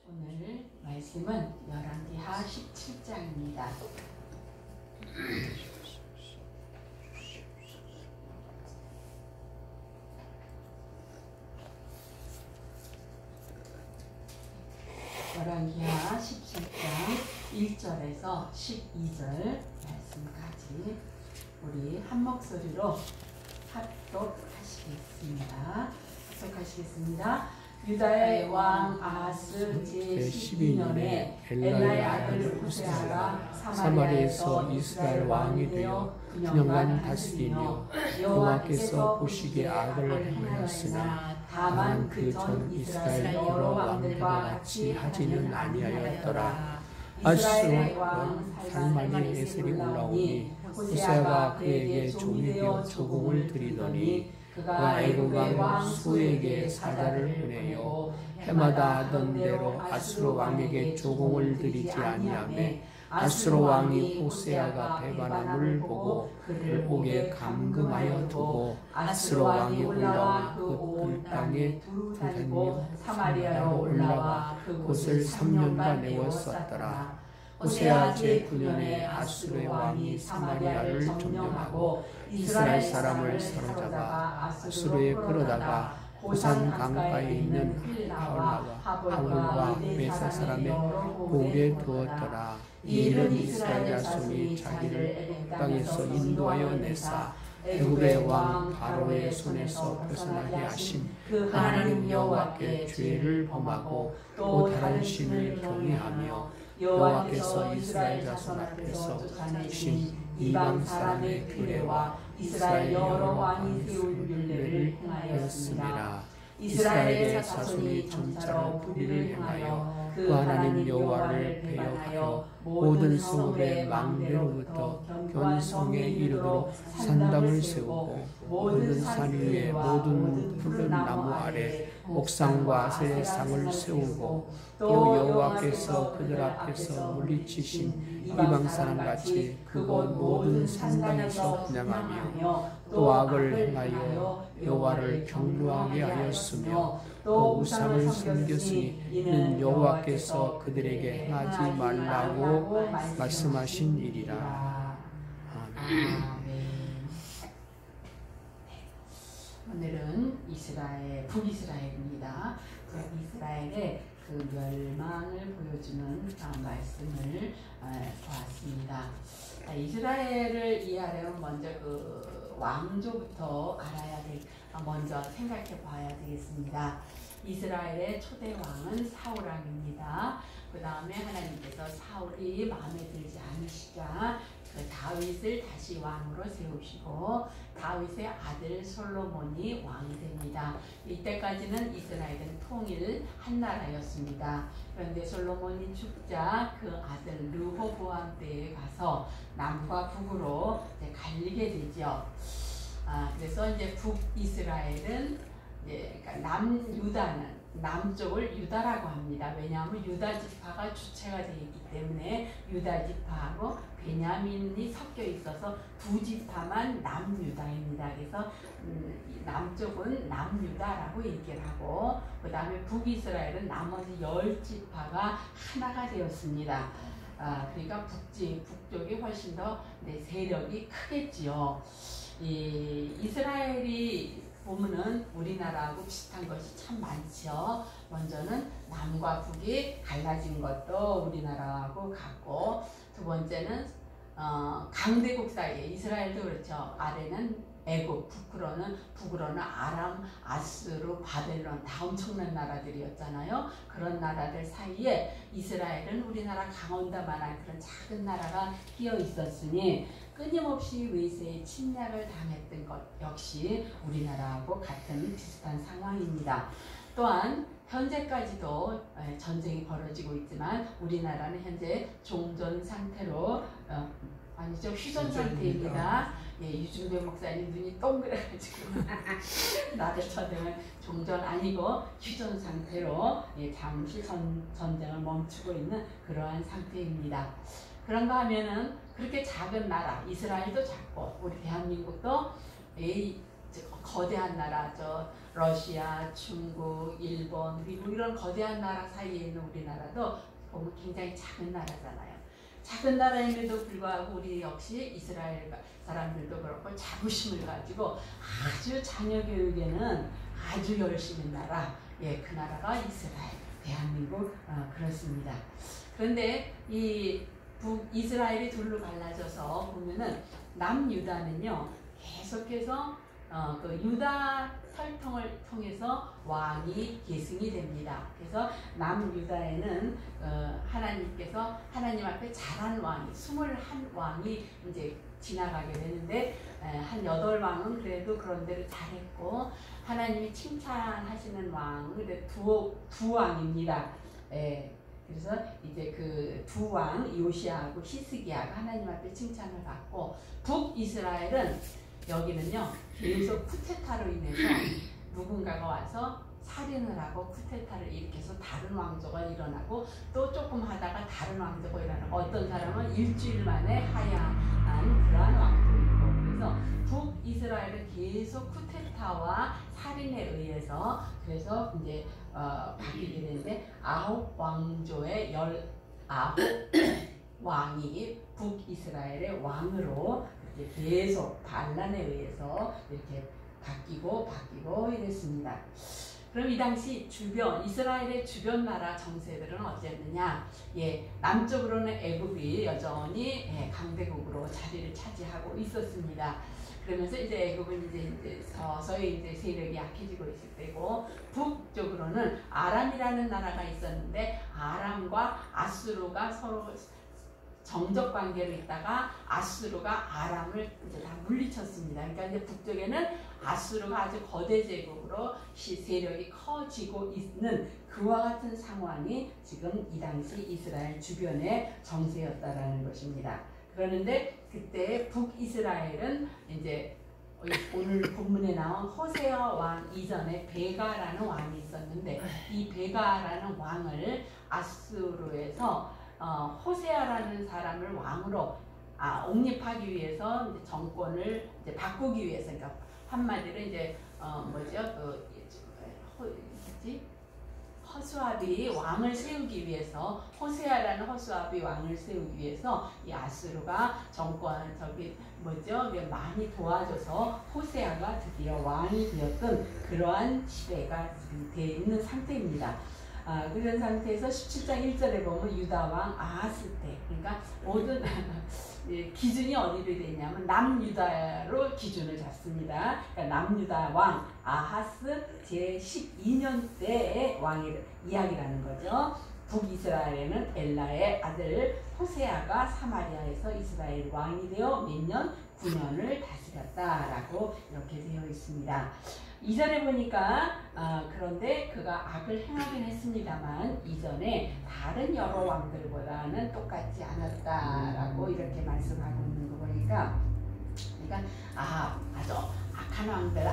오늘 말씀은 열왕기하 17장입니다. 열왕기하 17장 1절에서 12절 말씀까지 우리 한 목소리로 합독하시겠습니다. 유다의 왕 아하스 제12년에 엘라의 아들 호세아가 사마리아에서 이스라엘 왕이 되어 9년간 다스리며 여호와께서 보시기에 악을 행하였으나 다만 그 전 이스라엘 여러 왕들과 같이 하지는 아니하였더라. 아하스 왕 살만이 에셀이 올라오니 호세아가 그에게 종이 되어 조공을 드리더니 그가 애굽 왕 수에게 사자를 보내요. 해마다 하던 대로 아수르 왕에게 조공을 드리지 아니하매 아수르 왕이 호세아가 배반함을 보고 그를 옥에 감금하여 두고 아수르 왕이 올라와 그 온 땅에 두다니며 사마리아로 올라와 그곳을 3년간 내었었더라. 호세아 제9년에 아수르의 왕이 사마리아를 점령하고 이스라엘 사람을 사로잡아 아수르에 끌어다가 고산 강가에 있는 하올라와 하볼과 메사 사람의 보울에 두었더라. 이 일은 이스라엘 자손이 자기를 땅에서 인도하여 내사 애굽의 왕 바로의 손에서 벗어나게 하신 그 하나님 여호와께 죄를 범하고 또 다른 신을 경외하며 여호와께서 이스라엘 자손 앞에서 쫓아내신 이방 사람의 규례와 이스라엘 여러 왕이 세운 율례를 행하였습니다. 이스라엘의 자손이 점차로 불의를 행하여 그 하나님 여호와를 배역하여 모든 성읍의 망대로부터 견성에 이르도록 산당을 세우고 모든 산 위에 모든 푸른 나무 아래 옥상과 세상을 세우고 또 여호와께서 그들 앞에서 물리치신 이방 사람같이 그곳 모든 산당에서 분향하며 또 악을 행하여 여호와를 경노하게 하였으며 또 우상을 섬겼으니 이는 여호와께서 그들에게 행하지 말라고 말씀하신 일이라. 아멘. 오늘은 북이스라엘입니다. 북이스라엘의 그 멸망을 보여주는 말씀을 보았습니다. 이스라엘을 이해하려면 먼저 그 왕조부터 먼저 생각해 봐야 되겠습니다. 이스라엘의 초대 왕은 사울 왕입니다. 그 다음에 하나님께서 사울이 마음에 들지 않으시자 그 다윗을 다시 왕으로 세우시고 다윗의 아들 솔로몬이 왕이 됩니다. 이때까지는 이스라엘은 통일 한 나라였습니다. 그런데 솔로몬이 죽자 그 아들 르호보암 때에 가서 남과 북으로 이제 갈리게 되죠. 그래서 이제 북이스라엘은 그러니까 남유다는 남쪽을 유다라고 합니다. 왜냐하면 유다 지파가 주체가 되어 있기 때문에 유다 지파하고 베냐민이 섞여 있어서 두 지파만 남유다입니다. 그래서 남쪽은 남유다라고 얘기를 하고 그 다음에 북이스라엘은 나머지 10지파가 하나가 되었습니다. 그러니까 북쪽이 훨씬 더 세력이 크겠지요. 이스라엘이 보면은 우리나라하고 비슷한 것이 참 많죠. 먼저는 남과 북이 갈라진 것도 우리나라하고 같고, 두 번째는 강대국 사이에 이스라엘도 그렇죠. 아래는 애굽, 북으로는 아람, 아수르, 바벨론 다 엄청난 나라들이었잖아요. 그런 나라들 사이에 이스라엘은 우리나라 강원도만한 그런 작은 나라가 끼어 있었으니 끊임없이 외세의 침략을 당했던 것 역시 우리나라하고 같은 비슷한 상황입니다. 또한 현재까지도 전쟁이 벌어지고 있지만 우리나라는 현재 종전 상태로 아니죠, 휴전 상태입니다. 유준배 목사님 눈이 동그래가지고 나를 쳐대면 종전 아니고 휴전 상태로 잠시 전쟁을 멈추고 있는 그러한 상태입니다. 그런가 하면은 그렇게 작은 나라, 이스라엘도 작고 우리 대한민국도 거대한 나라죠. 러시아, 중국, 일본, 미국 이런 거대한 나라 사이에 있는 우리나라도 보면 굉장히 작은 나라잖아요. 작은 나라임에도 불구하고 우리 역시 이스라엘 사람들도 그렇고 자부심을 가지고 아주 자녀 교육에는 아주 열심인 나라, 예, 그 나라가 이스라엘, 대한민국, 그렇습니다. 그런데 이 북이스라엘이 둘로 갈라져서 보면은 남유다는요 계속해서 그 유다 혈통을 통해서 왕이 계승이 됩니다. 그래서 남유다에는 하나님께서 하나님 앞에 잘한 왕이 21왕이 이제 지나가게 되는데 한 8왕은 그래도 그런 대로 잘했고 하나님이 칭찬하시는 왕은 두 왕입니다. 그래서 이제 그 두 왕 요시아하고 히스기야가 하나님 앞에 칭찬을 받고 북이스라엘은 여기는요 계속 쿠데타로 인해서 누군가가 와서 살인을 하고 쿠데타를 일으켜서 다른 왕조가 일어나고 또 조금 하다가 다른 왕조가 일어나고 어떤 사람은 일주일 만에 하야한 그러한 왕도 있고 그래서 북이스라엘은 계속 쿠데타와 살인에 의해서 그래서 이제 바뀌게 되는데 9왕조의 19왕이 북이스라엘의 왕으로 이렇게 계속 반란에 의해서 이렇게 바뀌고 이랬습니다. 그럼 이 당시 이스라엘의 주변 나라 정세들은 어땠느냐? 예, 남쪽으로는 애굽이 여전히 강대국으로 자리를 차지하고 있었습니다. 그러면서 이제 애굽은 이제 서서히 이제 세력이 약해지고 있을 때고 북쪽으로는 아람이라는 나라가 있었는데 아람과 아수르가 서로 정적 관계로 있다가 아수르가 아람을 이제 다 물리쳤습니다. 그러니까 이제 북쪽에는 아수르가 아주 거대 제국으로 세력이 커지고 있는 그와 같은 상황이 지금 이 당시 이스라엘 주변의 정세였다라는 것입니다. 그러는데 그때 북이스라엘은 이제 오늘 본문에 나온 호세아 왕 이전에 베가라는 왕이 있었는데 이 베가라는 왕을 아수르에서 호세아라는 사람을 왕으로 옹립하기 위해서 이제 정권을 이제 바꾸기 위해서 그러니까 한마디로 이제 허수아비 왕을 세우기 위해서 호세아라는 허수아비 왕을 세우기 위해서 이 아수르가 정권 많이 도와줘서 호세아가 드디어 왕이 되었던 그러한 시대가 지금 되어 있는 상태입니다. 그런 상태에서 17장 1절에 보면 유다 왕 아하스 때 그러니까 모든 기준이 어디로 되어 있냐면 남유다로 기준을 잡습니다. 그러니까 남유다 왕 아하스 제12년 때의 왕의 이야기라는 거죠. 북이스라엘에는 엘라의 아들 호세아가 사마리아에서 이스라엘 왕이 되어 몇 년? 9년을 다스렸다라고 이렇게 되어 있습니다. 이전에 보니까 그런데 그가 악을 행하긴 했습니다만 이전에 다른 여러 왕들보다는 똑같지 않았다라고 이렇게 말씀하고 있는 거 보니까 그러니까 아주 악한 왕들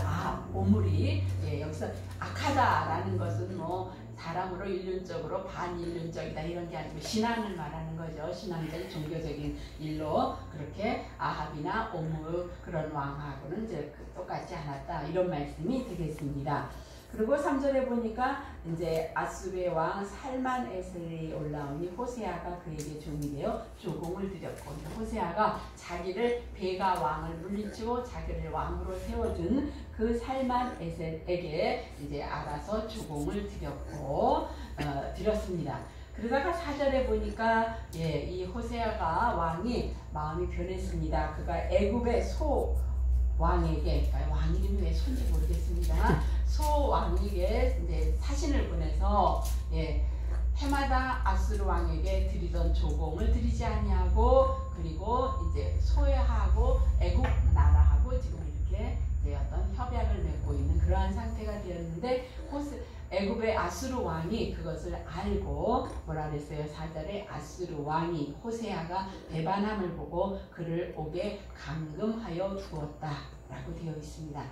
오물이 여기서 악하다라는 것은 뭐 사람으로 일륜적으로 반일륜적이다 이런 게 아니고 신앙을 말하는 거죠. 신앙적인 종교적인 일로 그렇게 아합이나 오물 그런 왕하고는 이제 똑같지 않았다 이런 말씀이 되겠습니다. 그리고 3절에 보니까 이제 아수르의 왕 살만에셀이 올라오니 호세아가 그에게 종이 되어 조공을 드렸고 호세아가 자기를 베가 왕을 물리치고 자기를 왕으로 세워준 그 살만에셀에게 이제 알아서 조공을 드렸습니다. 그러다가 4절에 보니까 이 호세아가 왕이 마음이 변했습니다. 그가 애굽의 소 왕에게 왕 이름이 왜 소인지 모르겠습니다. 소 왕에게 이제 사신을 보내서 해마다 아수르 왕에게 드리던 조공을 드리지 아니하고 그리고 이제 소외하고 애굽 나라하고 지금 이렇게 이제 어떤 협약을 맺고 있는 그러한 상태가 되었는데 애굽의 아수르 왕이 그것을 알고 뭐라 그랬어요? 4절에 아수르 왕이 호세아가 배반함을 보고 그를 옥에 감금하여 두었다 라고 되어 있습니다.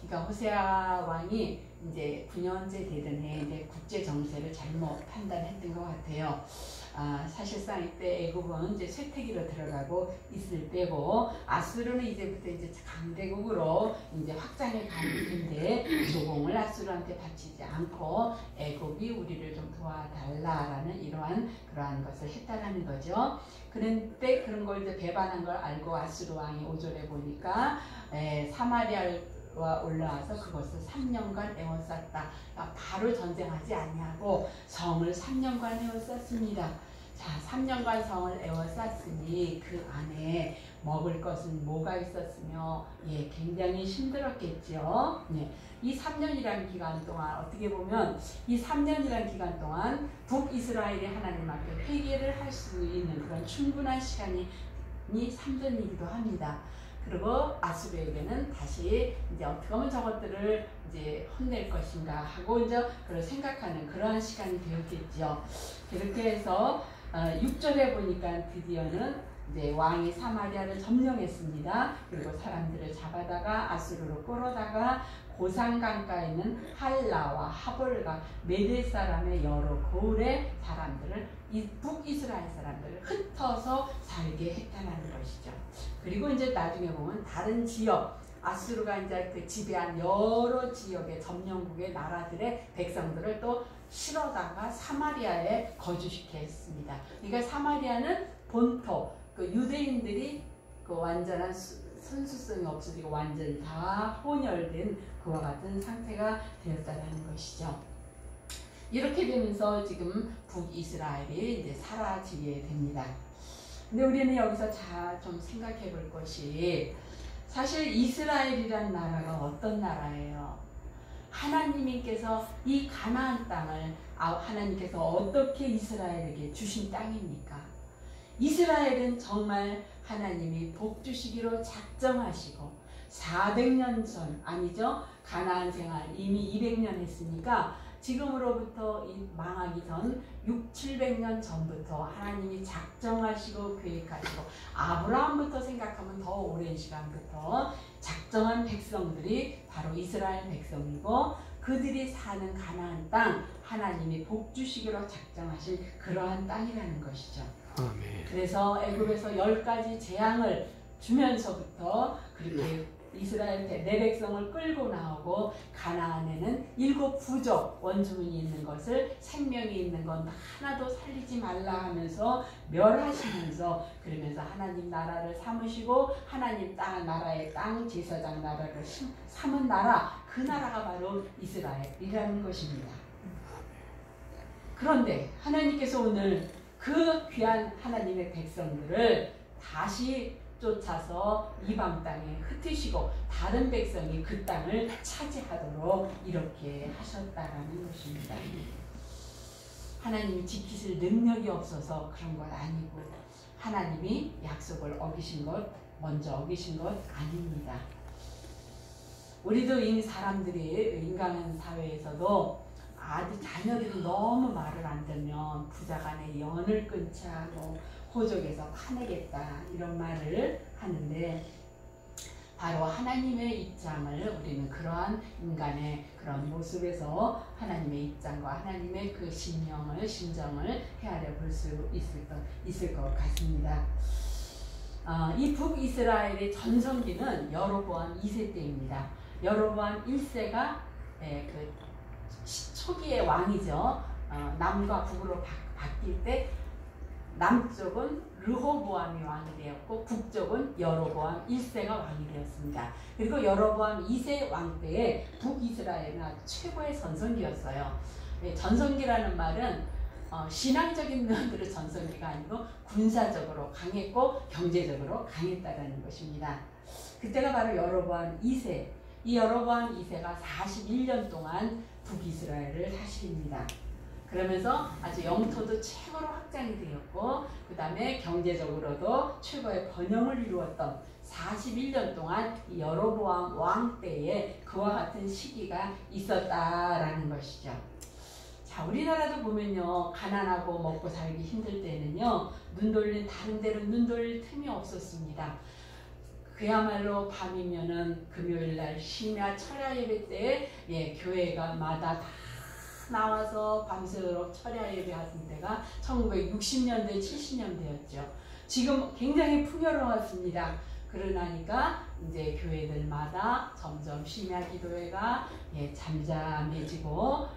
그러니까 호세아 왕이 이제 9년째 되던 해 이제 국제 정세를 잘못 판단했던 것 같아요. 사실상 이때 애굽은 이제 쇠퇴기로 들어가고 있을 때고 아수르는 이제부터 이제 강대국으로 이제 확장해 가는데 조공을 아수르한테 바치지 않고 애굽이 우리를 좀 도와달라라는 그러한 것을 했다라는 거죠. 그런데 그런 걸 이제 배반한 걸 알고 아수르 왕이 5절에 보니까 사마리아와 올라와서 그것을 3년간 에워쌌다. 그러니까 바로 전쟁하지 아니하고 성을 3년간 에워쌌습니다. 자, 3년간 성을 에워쌌으니 그 안에 먹을 것은 뭐가 있었으며 굉장히 힘들었겠죠. 이 3년이라는 기간 동안 어떻게 보면 이 3년이라는 기간 동안 북이스라엘이 하나님 앞에 회개를 할 수 있는 그런 충분한 시간이 3년이기도 합니다. 그리고 아수르에게는 다시 이제 어떻게 하면 저것들을 이제 혼낼 것인가 하고 이제 그걸 생각하는 그러한 시간이 되었겠죠. 그렇게 해서 6절에 보니까 드디어는 이제 왕이 사마리아를 점령했습니다. 그리고 사람들을 잡아다가 아수르로 끌어다가 고산 강가에 있는 할라와 하볼과 메대 사람의 여러 고을의 사람들을 북이스라엘 사람들을 흩어서 살게 했다는 것이죠. 그리고 이제 나중에 보면 다른 지역 아수르가 이제 그 지배한 여러 지역의 점령국의 나라들의 백성들을 또 실어다가 사마리아에 거주시켜 했습니다. 그러니까 사마리아는 본토 그 유대인들이 그 완전한 선수성이 없어지고 완전히 다 혼혈된 그와 같은 상태가 되었다는 것이죠. 이렇게 되면서 지금 북이스라엘이 이제 사라지게 됩니다. 근데 우리는 여기서 좀 생각해 볼 것이 사실 이스라엘이란 나라가 어떤 나라예요? 하나님께서 이 가나안 땅을 하나님께서 어떻게 이스라엘에게 주신 땅입니까? 이스라엘은 정말 하나님이 복 주시기로 작정하시고 400년 전 아니죠? 가나안 생활 이미 200년 했으니까 지금으로부터 망하기 전 600~700년 전부터 하나님이 작정하시고 계획하시고 아브라함부터 생각하면 더 오랜 시간부터 작정한 백성들이 바로 이스라엘 백성이고 그들이 사는 가나안 땅 하나님이 복 주시기로 작정하신 그러한 땅이라는 것이죠. 아멘. 그래서 애굽에서 10가지 재앙을 주면서부터 그렇게 이스라엘 내 백성을 끌고 나오고 가나안에는 7 부족 원주민이 있는 것을 생명이 있는 건 하나도 살리지 말라 하면서 멸하시면서 그러면서 하나님 나라를 삼으시고 하나님 나라의 땅 제사장 나라를 삼은 나라 그 나라가 바로 이스라엘이라는 것입니다. 그런데 하나님께서 오늘 그 귀한 하나님의 백성들을 다시 쫓아서 이방 땅에 흩으시고 다른 백성이 그 땅을 차지하도록 이렇게 하셨다라는 것입니다. 하나님이 지키실 능력이 없어서 그런 것 아니고 하나님이 약속을 먼저 어기신 것 아닙니다. 우리도 이미 사람들이 인간 사회에서도 아주 자녀들이 너무 말을 안 들면 부자간에 연을 끊자 호적에서 파내겠다 이런 말을 하는데 바로 하나님의 입장을 우리는 그러한 인간의 그런 모습에서 하나님의 입장과 하나님의 그 심정을 헤아려 볼 수 있을 것 같습니다. 이 북이스라엘의 전성기는 여로보암 2세 때입니다. 여로보암 1세가 그 초기의 왕이죠. 남과 북으로 바뀔 때 남쪽은 르호보암이 왕이 되었고 북쪽은 여로보암 1세가 왕이 되었습니다. 그리고 여로보암 2세 왕 때에 북이스라엘은 최고의 전성기였어요. 전성기라는 말은 신앙적인 면으로 전성기가 아니고 군사적으로 강했고 경제적으로 강했다는 것입니다. 그때가 바로 여로보암 2세. 이 여로보암 2세가 41년 동안 북이스라엘을 다스립니다. 그러면서 아주 영토도 최고로 확장이 되었고 그 다음에 경제적으로도 최고의 번영을 이루었던 41년 동안 이 여로보암 왕 때에 그와 같은 시기가 있었다라는 것이죠. 자, 우리나라도 보면요, 가난하고 먹고 살기 힘들 때는요, 다른 데는 눈 돌릴 틈이 없었습니다. 그야말로 밤이면은 금요일날 심야 철야 예배 때에 교회가마다 다 나와서 밤새도록 철야 예배하던 때가 1960년대, 70년대였죠. 지금 굉장히 풍요로웠습니다. 그러나니까 이제 교회들마다 점점 심야 기도회가 잠잠해지고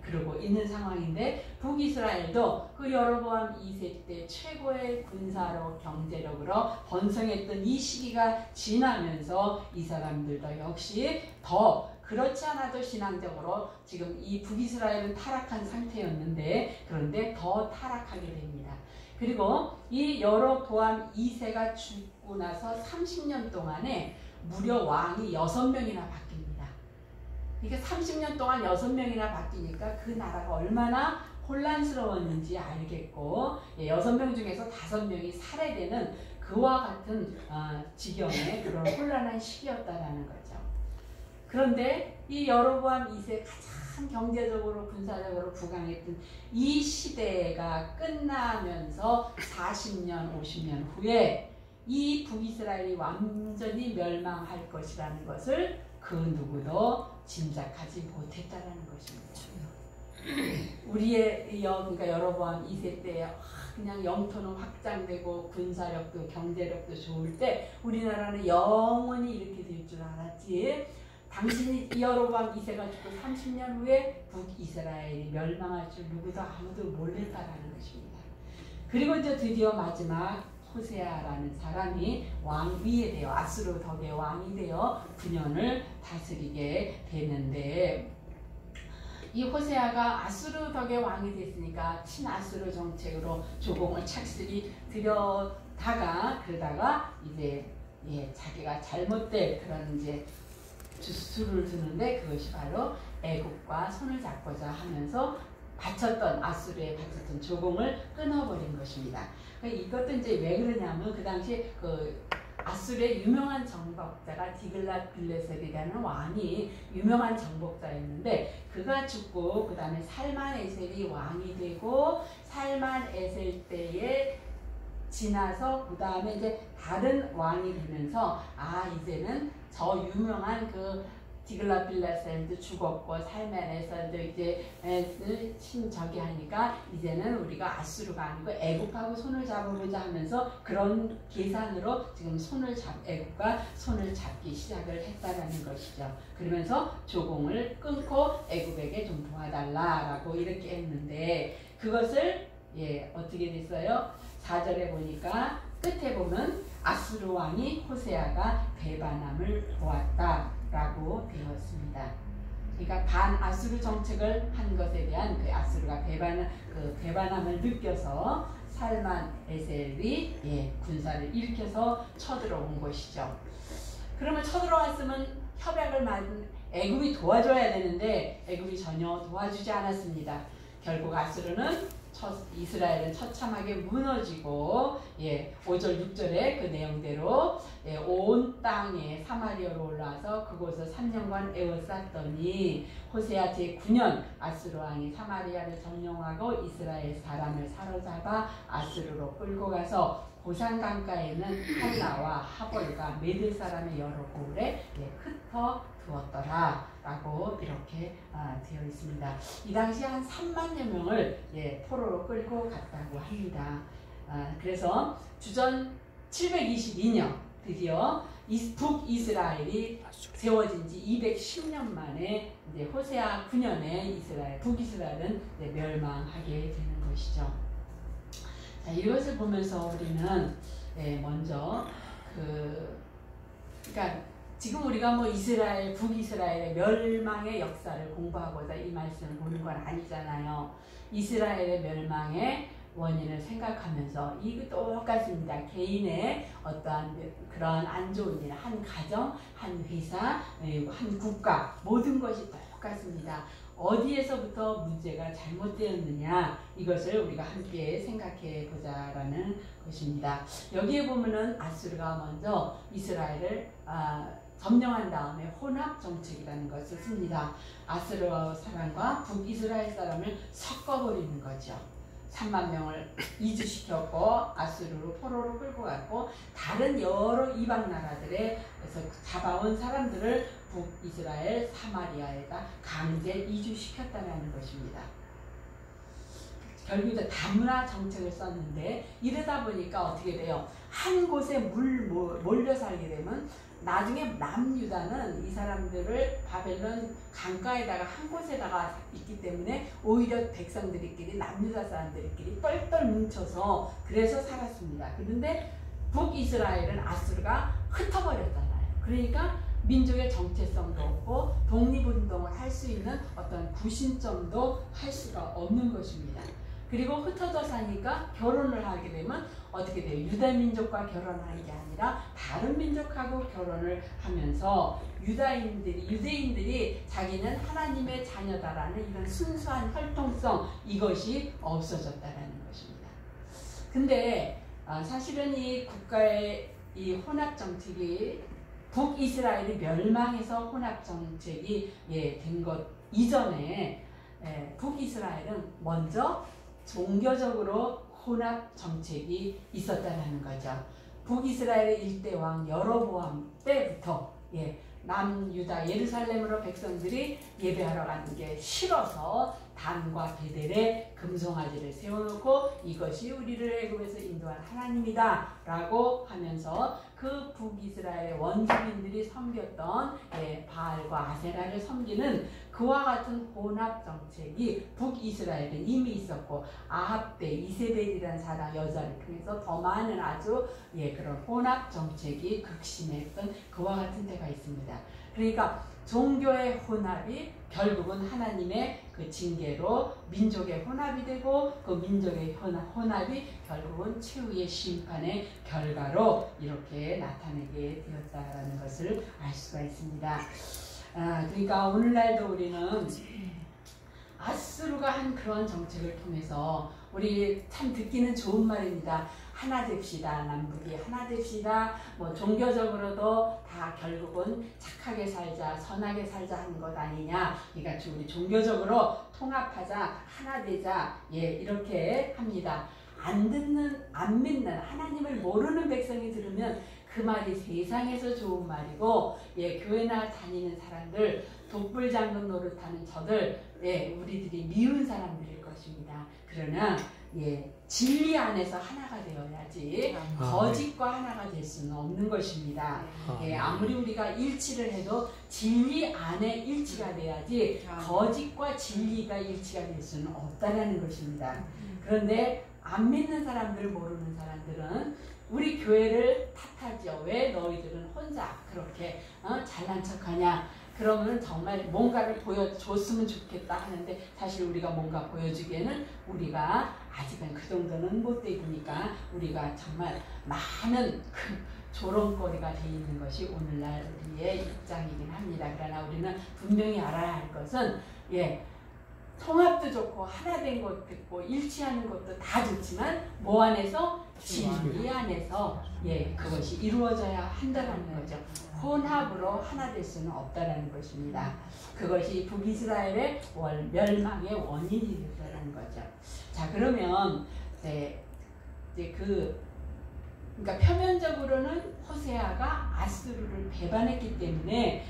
그러고 있는 상황인데, 북이스라엘도 그 여로보암 2세 때 최고의 군사로 경제력으로 번성했던 이 시기가 지나면서 이 사람들도 역시 더 그렇지 않아도 신앙적으로 지금 이 북이스라엘은 타락한 상태였는데, 그런데 더 타락하게 됩니다. 그리고 이 여로보암 2세가 죽고 나서 30년 동안에 무려 왕이 6명이나 바뀝니다. 이게 30년 동안 6명이나 바뀌니까 그 나라가 얼마나 혼란스러웠는지 알겠고, 6명 중에서 5명이 살해되는 그와 같은 지경의 그런 혼란한 시기였다라는 거죠. 그런데 이 여로보암 2세 가장 경제적으로 군사적으로 부강했던 이 시대가 끝나면서 40년, 50년 후에 이 북이스라엘이 완전히 멸망할 것이라는 것을 그 누구도 짐작하지 못했다라는 것입니다. 우리의 그러니까 여로보암 2세 때 그냥 영토는 확장되고 군사력도 경제력도 좋을 때 우리나라는 영원히 이렇게 될 줄 알았지, 당신이 여로보암 2세가 죽고 30년 후에 북이스라엘이 멸망할 줄 누구도 아무도 몰랐다라는 것입니다. 그리고 이제 드디어 마지막 호세아라는 사람이 왕위에 되어 아수르 덕의 왕이 되어 9년을 다스리게 되는데, 이 호세아가 아수르 덕의 왕이 됐으니까 친아수르 정책으로 조공을 착실히 들여다가 그러다가 이제 자기가 잘못된 그런 이제 수를 두는데, 그것이 바로 애국과 손을 잡고자 하면서 바쳤던 아수르에 바쳤던 조공을 끊어버린 것입니다. 이것도 이제 왜 그러냐면 그 당시 그 아수르의 유명한 정복자가 디글랏빌레셀이라는 왕이 유명한 정복자였는데, 그가 죽고 그 다음에 살만에셀이 왕이 되고, 살만에셀 때에 지나서 그 다음에 이제 다른 왕이 되면서 이제는 저 유명한 그 디글랏빌레셀도 죽었고 살만에셀도 이제 친저기 하니까 이제는 우리가 아수르가 아니고 애국하고 손을 잡아보자 하면서 그런 계산으로 지금 애국과 손을 잡기 시작을 했다라는 것이죠. 그러면서 조공을 끊고 애국에게 좀 도와달라라고 이렇게 했는데, 그것을 어떻게 됐어요? 4절에 보니까 끝에 보면 아수르 왕이 호세아가 배반함을 보았다라고 되었습니다. 그러니까 반아수르 정책을 한 것에 대한 그 아수르가 배반함을 느껴서 살만에셀이 군사를 일으켜서 쳐들어온 것이죠. 그러면 쳐들어왔으면 협약을 맺은 애굽이 도와줘야 되는데 애굽이 전혀 도와주지 않았습니다. 결국 아수르는 이스라엘은 처참하게 무너지고 5절 6절에 그 내용대로 온 땅에 사마리아로 올라와서 그곳을 3년간 에워쌌더니 호세아 제9년 아수르 왕이 사마리아를 점령하고 이스라엘 사람을 사로잡아 아수르로 끌고 가서 고산 강가에는 한나와 하볼과 메들 사람의 여러 고을에 흩어 두었더라 라고 이렇게 되어 있습니다. 이 당시 한 3만여 명을 포로로 끌고 갔다고 합니다. 그래서 주전 722년 드디어 북이스라엘이 세워진 지 210년 만에 이제 호세아 9년에 북이스라엘은 멸망하게 되는 것이죠. 자, 이것을 보면서 우리는 먼저 그러니까 지금 우리가 뭐 북이스라엘의 멸망의 역사를 공부하고자 이 말씀을 보는 건 아니잖아요. 이스라엘의 멸망의 원인을 생각하면서 이거 똑같습니다. 개인의 어떠한 그런 안 좋은 일, 한 가정, 한 회사, 한 국가 모든 것이 똑같습니다. 어디에서부터 문제가 잘못되었느냐 이것을 우리가 함께 생각해 보자라는 것입니다. 여기에 보면은 아수르가 먼저 이스라엘을 점령한 다음에 혼합 정책이라는 것을 씁니다. 아수르 사람과 북이스라엘 사람을 섞어버리는 거죠. 3만 명을 이주시켰고 아수르로 포로로 끌고 갔고 다른 여러 이방 나라들에서 잡아온 사람들을 북이스라엘 사마리아에다 강제 이주시켰다는 것입니다. 결국 이제 다문화 정책을 썼는데 이러다 보니까 어떻게 돼요? 한 곳에 몰려 살게 되면 나중에 남유다는 이 사람들을 바벨론 강가에다가 한 곳에다가 있기 때문에 오히려 백성들끼리 남유다 사람들끼리 똘똘 뭉쳐서 그래서 살았습니다. 그런데 북이스라엘은 아수르가 흩어버렸잖아요. 그러니까 민족의 정체성도 없고 독립운동을 할 수 있는 어떤 구심점도 할 수가 없는 것입니다. 그리고 흩어져 사니까 결혼을 하게 되면 어떻게 돼요? 유대민족과 결혼하는 게 아니라 다른 민족하고 결혼을 하면서 유대인들이 자기는 하나님의 자녀다라는 이런 순수한 혈통성 이것이 없어졌다라는 것입니다. 근데 사실은 이 국가의 이 혼합 정책이 북이스라엘이 멸망해서 혼합 정책이 된 것 이전에 북이스라엘은 먼저 종교적으로 혼합 정책이 있었다는 거죠. 북이스라엘의 일대 왕 여로보암 때부터 남유다 예루살렘으로 백성들이 예배하러 가는 게 싫어서 단과 베델에 금송아지를 세워놓고 이것이 우리를 애굽에서 인도한 하나님이다 라고 하면서 그 북이스라엘의 원주민들이 섬겼던 바알과 아세라를 섬기는 그와 같은 혼합 정책이 북이스라엘은 이미 있었고 아합 때 이세벨이라는 사람 여자를 통해서 더 많은 아주 그런 혼합 정책이 극심했던 그와 같은 때가 있습니다. 그러니까 종교의 혼합이 결국은 하나님의 그 징계로 민족의 혼합이 되고 그 민족의 혼합이 결국은 최후의 심판의 결과로 이렇게 나타나게 되었다는 것을 알 수가 있습니다. 그러니까 오늘날도 우리는 아수르가 한 그런 정책을 통해서 우리 참 듣기는 좋은 말입니다. 하나 됩시다. 남북이 하나 됩시다. 뭐 종교적으로도 다 결국은 착하게 살자, 선하게 살자 하는 것 아니냐. 그러니까 우리 종교적으로 통합하자, 하나 되자. 이렇게 합니다. 안 믿는 하나님을 모르는 백성이 들으면 그 말이 세상에서 좋은 말이고 교회나 다니는 사람들, 독불장군 노릇하는 저들 우리들이 미운 사람들일 것입니다. 그러나 진리 안에서 하나가 되어야지 거짓과 하나가 될 수는 없는 것입니다. 아무리 우리가 일치를 해도 진리 안에 일치가 돼야지 거짓과 진리가 일치가 될 수는 없다는 것입니다. 그런데 안 믿는 사람들, 모르는 사람들은 우리 교회를 탓하죠. 왜 너희들은 혼자 그렇게 잘난 척하냐. 그러면 정말 뭔가를 보여줬으면 좋겠다 하는데 사실 우리가 뭔가 보여주기에는 우리가 아직은 그 정도는 못 되니까 우리가 정말 많은 그 조롱거리가 되어 있는 것이 오늘날 우리의 입장이긴 합니다. 그러나 우리는 분명히 알아야 할 것은 통합도 좋고 하나 된 것도 있고 일치하는 것도 다 좋지만 뭐 안에서? 진리 안에서 그것이 이루어져야 한다는 거죠. 혼합으로 하나 될 수는 없다는 것입니다. 그것이 북이스라엘의 멸망의 원인이 됐다는 거죠. 자, 그러면 그러니까 표면적으로는 호세아가 아수르를 배반했기 때문에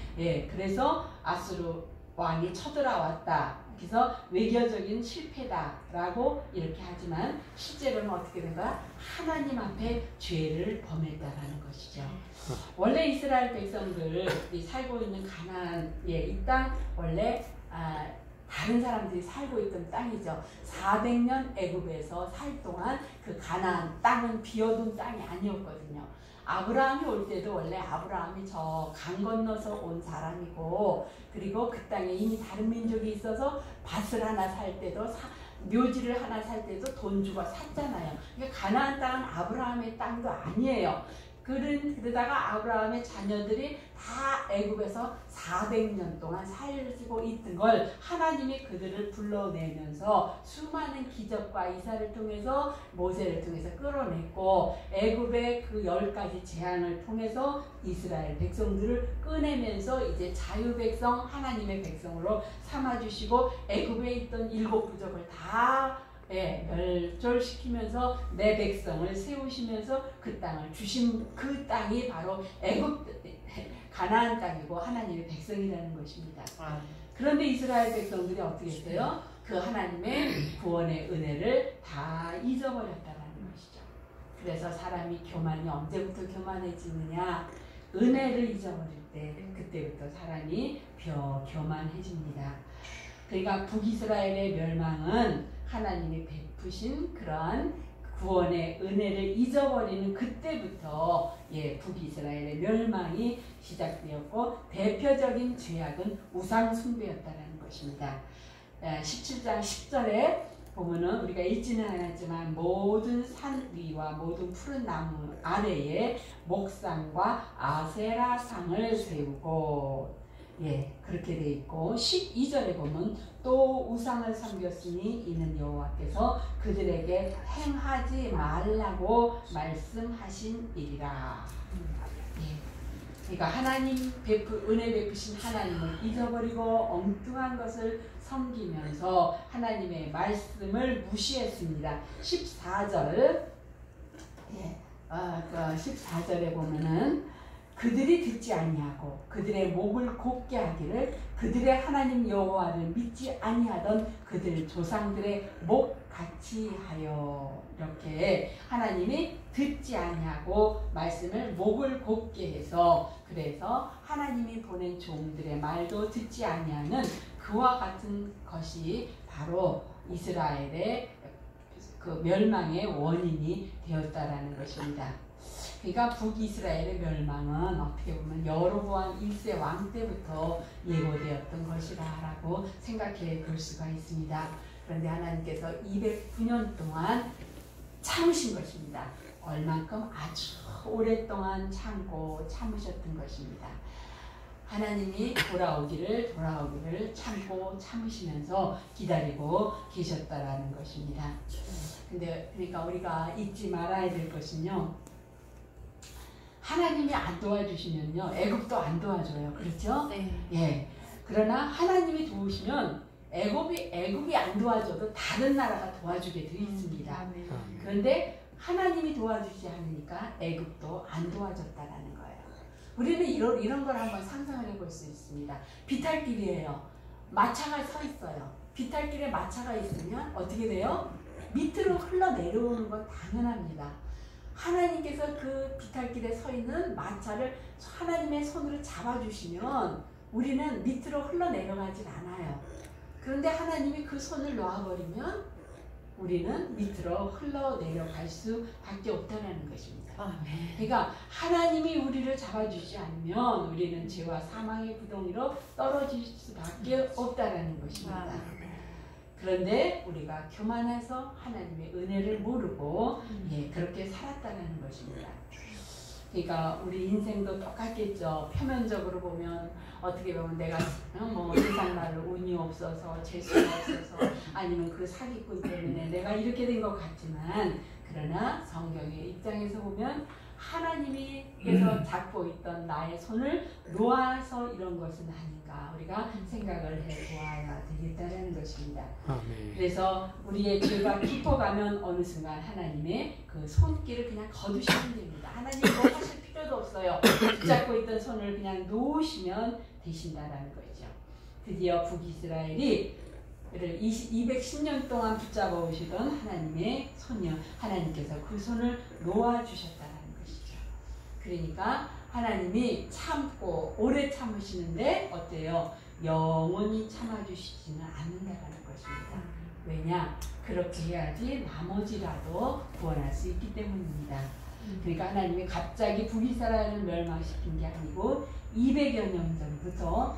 그래서 아수르 왕이 쳐들어왔다. 그래서 외교적인 실패다라고 이렇게 하지만 실제로는 어떻게 된가? 하나님 앞에 죄를 범했다라는 것이죠. 원래 이스라엘 백성들이 살고 있는 가나안 이 땅 원래 다른 사람들이 살고 있던 땅이죠. 400년 애굽에서 살 동안 그 가나안 땅은 비어둔 땅이 아니었거든요. 아브라함이 올 때도 원래 아브라함이 저 강 건너서 온 사람이고 그리고 그 땅에 이미 다른 민족이 있어서 밭을 하나 살 때도 묘지를 하나 살 때도 돈 주고 샀잖아요. 그러니까 가나안 땅은 아브라함의 땅도 아니에요. 그러다가 아브라함의 자녀들이 다 애굽에서 400년 동안 살고 있던 걸 하나님이 그들을 불러내면서 수많은 기적과 이사를 통해서 모세를 통해서 끌어냈고 애굽의 그 10가지 재앙을 통해서 이스라엘 백성들을 꺼내면서 이제 자유백성 하나님의 백성으로 삼아주시고 애굽에 있던 7 부족을 다 멸절시키면서 내 백성을 세우시면서 그 땅을 주신 그 땅이 바로 애굽 가나안 땅이고 하나님의 백성이라는 것입니다. 그런데 이스라엘 백성들이 어떻게 했어요? 그 하나님의 구원의 은혜를 다 잊어버렸다는 것이죠. 그래서 사람이 교만이 언제부터 교만해지느냐? 은혜를 잊어버릴 때 그때부터 사람이 교만해집니다. 그러니까 북이스라엘의 멸망은 하나님이 베푸신 그러한 구원의 은혜를 잊어버리는 그때부터 북이스라엘의 멸망이 시작되었고 대표적인 죄악은 우상 숭배였다는 것입니다. 17장 10절에 보면은 우리가 읽지는 않았지만 모든 산 위와 모든 푸른 나무 아래에 목상과 아세라상을 세우고 그렇게 돼 있고 12절에 보면 또 우상을 섬겼으니 이는 여호와께서 그들에게 행하지 말라고 말씀하신 일이라. 그러니까 하나님 은혜 베푸신 하나님을 잊어버리고 엉뚱한 것을 섬기면서 하나님의 말씀을 무시했습니다. 14절 14절에 보면은 그들이 듣지 아니하고 그들의 목을 곱게 하기를 그들의 하나님 여호와를 믿지 아니하던 그들 조상들의 목 같이 하여. 이렇게 하나님이 듣지 아니하고 말씀을 목을 곱게 해서 그래서 하나님이 보낸 종들의 말도 듣지 아니하는 그와 같은 것이 바로 이스라엘의 그 멸망의 원인이 되었다라는 것입니다. 그러니까 북이스라엘의 멸망은 어떻게 보면 여로보암 1세 왕 때부터 예고되었던 것이라고 생각해 볼 수가 있습니다. 그런데 하나님께서 209년 동안 참으신 것입니다. 얼만큼 아주 오랫동안 참고 참으셨던 것입니다. 하나님이 돌아오기를 참고 참으시면서 기다리고 계셨다라는 것입니다. 근데 그러니까 우리가 잊지 말아야 될 것은요. 하나님이 안 도와주시면요. 애굽도 안 도와줘요. 그렇죠? 네. 그러나 하나님이 도우시면 애굽이 안 도와줘도 다른 나라가 도와주게 되어 있습니다. 그런데 하나님이 도와주지 않으니까 애굽도 안 도와줬다라는 거예요. 우리는 이런 걸 한번 상상을 해볼 수 있습니다. 비탈길이에요. 마차가 서 있어요. 비탈길에 마차가 있으면 어떻게 돼요? 밑으로 흘러내려오는 건 당연합니다. 하나님께서 그 비탈길에 서 있는 마차를 하나님의 손으로 잡아주시면 우리는 밑으로 흘러내려가진 않아요. 그런데 하나님이 그 손을 놓아버리면 우리는 밑으로 흘러내려갈 수밖에 없다는 것입니다. 그러니까 하나님이 우리를 잡아주지 않으면 우리는 죄와 사망의 구덩이로 떨어질 수밖에 없다는 것입니다. 그런데 우리가 교만해서 하나님의 은혜를 모르고 그렇게 살았다는 것입니다. 그러니까 우리 인생도 똑같겠죠. 표면적으로 보면 어떻게 보면 내가 세상말로 운이 없어서 재수가 없어서 아니면 그 사기꾼 때문에 내가 이렇게 된 것 같지만 그러나 성경의 입장에서 보면 하나님께서 잡고 있던 나의 손을 놓아서 이런 것은 아닌가 우리가 생각을 해보아야 되겠다는 것입니다. 그래서 우리의 죄가 깊어가면 어느 순간 하나님의 그 손길을 그냥 거두시면 됩니다. 하나님 뭐 하실 필요도 없어요. 붙잡고 있던 손을 그냥 놓으시면 되신다라는 거죠. 드디어 북이스라엘이 210년 동안 붙잡아 오시던 하나님의 손이요. 하나님께서 그 손을 놓아주셨다는 것이죠. 그러니까 하나님이 참고 오래 참으시는데 어때요? 영원히 참아주시지는 않는다는 것입니다. 왜냐? 그렇게 해야지 나머지라도 구원할 수 있기 때문입니다. 그러니까 하나님이 갑자기 북이스라엘을 멸망시킨 게 아니고 200여 년 전부터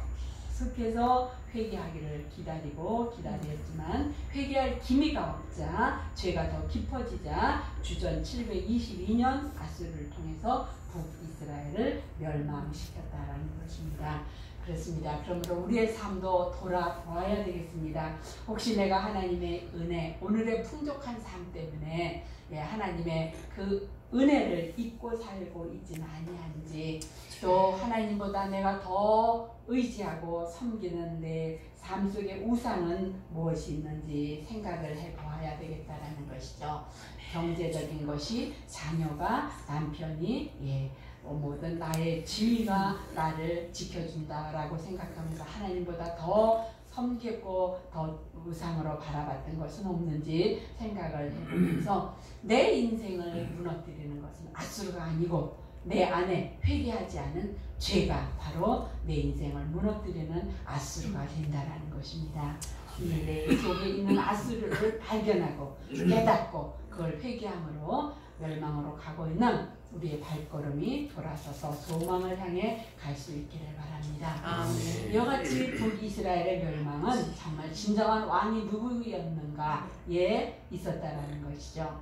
계속해서 회개하기를 기다렸지만 회개할 기미가 없자 죄가 더 깊어지자 주전 722년 아수르를 통해서 북이스라엘을 멸망시켰다라는 것입니다. 그렇습니다. 그러므로 우리의 삶도 돌아보아야 되겠습니다. 혹시 내가 하나님의 은혜, 오늘의 풍족한 삶 때문에 하나님의 그 은혜를 잊고 살고 있지는 아니한지, 또 하나님보다 내가 더 의지하고 섬기는 내 삶 속의 우상은 무엇이 있는지 생각을 해보아야 되겠다라는 것이죠. 경제적인 것이, 자녀가, 남편이, 뭐든 나의 지위가 나를 지켜준다라고 생각하면서 하나님보다 더 섬겼고 더 우상으로 바라봤던 것은 없는지 생각을 해보면서 내 인생을 무너뜨리는 것은 아수르가 아니고 내 안에 회개하지 않은 죄가 바로 내 인생을 무너뜨리는 아수르가 된다라는 것입니다. 내 속에 있는 아수르를 발견하고 깨닫고 그걸 회개함으로 멸망으로 가고 있는 우리의 발걸음이 돌아서서 소망을 향해 갈 수 있기를 바랍니다. 이와 같이 북이스라엘의 멸망은 정말 진정한 왕이 누구였는가에 있었다라는 것이죠.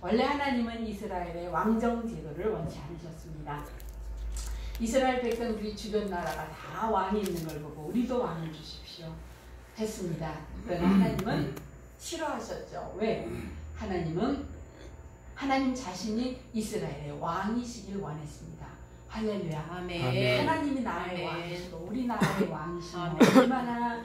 원래 하나님은 이스라엘의 왕정 제도를 원치 않으셨습니다. 이스라엘 백성들이 주변 나라가 다 왕이 있는 걸 보고 우리도 왕을 주십시오 했습니다. 그러나 하나님은 싫어하셨죠. 왜? 하나님 자신이 이스라엘의 왕이시길 원했습니다. 할렐루야. 아멘. 하나님이 나의 왕이시고 우리 나라의 왕이시면 얼마나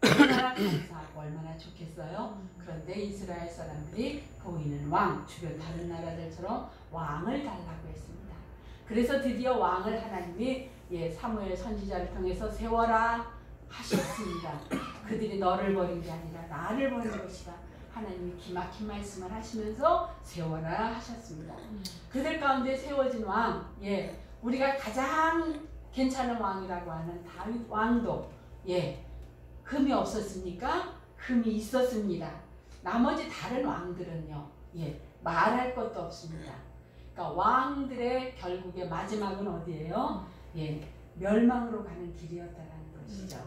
감사하고 얼마나 좋겠어요. 그런데 이스라엘 사람들이 보이는 왕, 주변 다른 나라들처럼 왕을 달라고 했습니다. 그래서 드디어 왕을 하나님이 사무엘 선지자를 통해서 세워라 하셨습니다. 그들이 너를 버린 게 아니라 나를 버린 것이다. 하나님이 기막힌 말씀을 하시면서 세워라 하셨습니다. 그들 가운데 세워진 왕, 우리가 가장 괜찮은 왕이라고 하는 다윗 왕도 금이 없었습니까? 금이 있었습니다. 나머지 다른 왕들은요, 말할 것도 없습니다. 그러니까 왕들의 결국의 마지막은 어디예요? 멸망으로 가는 길이었다라는 것이죠.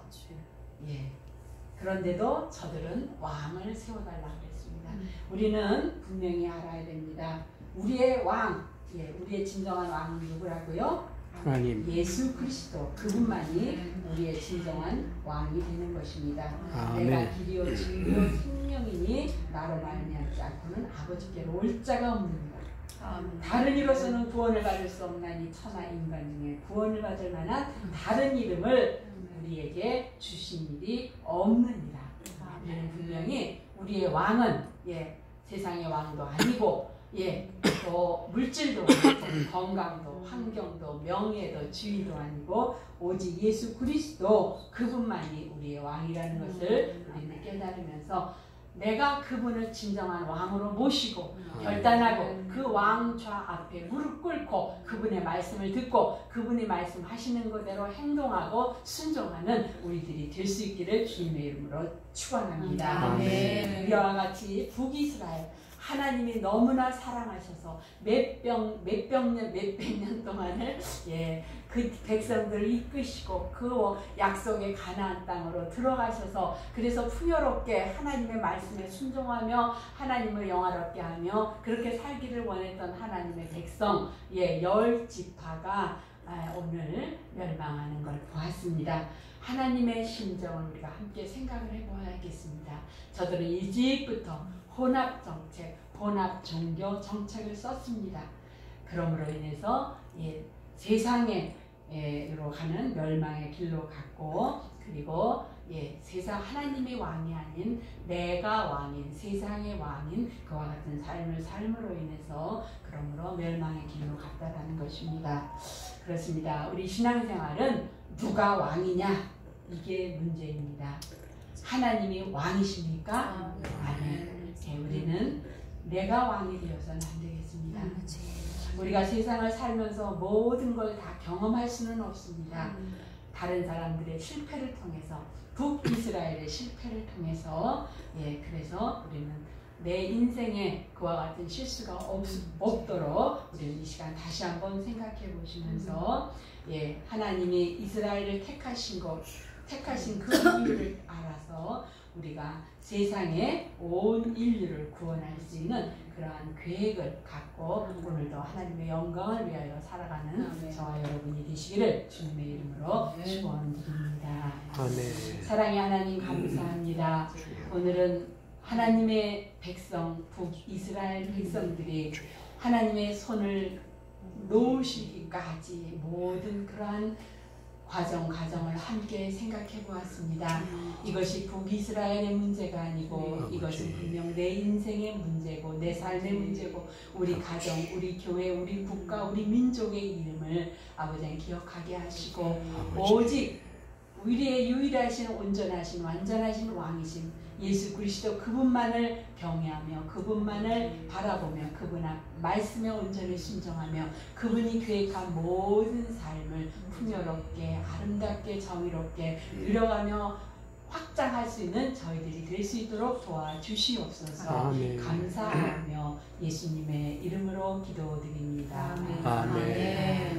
그런데도 저들은 왕을 세워달라고 했습니다. 우리는 분명히 알아야 됩니다. 우리의 왕, 우리의 진정한 왕은 누구라고요? 하나님. 예수 그리스도, 그분만이 우리의 진정한 왕이 되는 것입니다. 아멘. 내가 길이요 진리요 생명이니 나로 말미암지 않고는 아버지께로 올 자가 없느니라. 다른 이로서는 구원을 받을 수 없나니 천하 인간 중에 구원을 받을 만한 다른 이름을 우리에게 주신 일이 없느니라. 우리는 분명히 우리의 왕은 세상의 왕도 아니고 또 물질도 아니고 건강도 환경도 명예도 지위도 아니고 오직 예수 그리스도 그분만이 우리의 왕이라는 것을 우리는 깨달으면서 내가 그분을 진정한 왕으로 모시고 결단하고 그 왕좌 앞에 무릎 꿇고 그분의 말씀을 듣고 그분이 말씀하시는 그대로 행동하고 순종하는 우리들이 될 수 있기를 주님의 이름으로 축원합니다. 이와 같이 북이스라엘 하나님이 너무나 사랑하셔서 몇백 년 동안을 그 백성들을 이끄시고 그 약속의 가나안 땅으로 들어가셔서 그래서 풍요롭게 하나님의 말씀에 순종하며 하나님을 영화롭게 하며 그렇게 살기를 원했던 하나님의 백성 10지파가 오늘 멸망하는 걸 보았습니다. 하나님의 심정을 우리가 함께 생각을 해보아야겠습니다. 저들은 일찍부터 혼합 정책, 혼합 종교 정책을 썼습니다. 그러므로 인해서 세상으로 가는 멸망의 길로 갔고, 그리고 세상 하나님의 왕이 아닌 내가 왕인 세상의 왕인 그와 같은 삶을 삶으로 인해서 그러므로 멸망의 길로 갔다라는 것입니다. 그렇습니다. 우리 신앙생활은 누가 왕이냐 이게 문제입니다. 하나님이 왕이십니까? 아멘. 우리는 내가 왕이 되어서는 안 되겠습니다. 우리가 세상을 살면서 모든 걸 다 경험할 수는 없습니다. 다른 사람들의 실패를 통해서 북이스라엘의 실패를 통해서 그래서 우리는 내 인생에 그와 같은 실수가 없도록 우리는 이 시간 다시 한번 생각해 보시면서 하나님이 이스라엘을 택하신 그 이유를 알아서 우리가 세상의 온 인류를 구원할 수 있는 그러한 계획을 갖고 오늘도 하나님의 영광을 위하여 살아가는 저와 여러분이 되시기를 주님의 이름으로 축원드립니다. 사랑의 하나님 감사합니다. 오늘은 하나님의 백성, 북이스라엘 백성들이 하나님의 손을 놓으시기까지 모든 그러한 과정을 함께 생각해 보았습니다. 이것이 북이스라엘의 문제가 아니고 이것은 분명 내 인생의 문제고 내 삶의 문제고 우리 가정, 우리 교회, 우리 국가, 우리 민족의 이름을 아버지 기억하게 하시고 오직 우리의 유일하신 온전하신 완전하신 왕이신 예수 그리스도 그분만을 경외하며 그분만을 바라보며 그분 말씀에 온전히 순종하며 그분이 계획한 모든 삶을 풍요롭게 아름답게 정의롭게 누려가며 확장할 수 있는 저희들이 될 수 있도록 도와주시옵소서. 감사하며 예수님의 이름으로 기도드립니다. 아멘.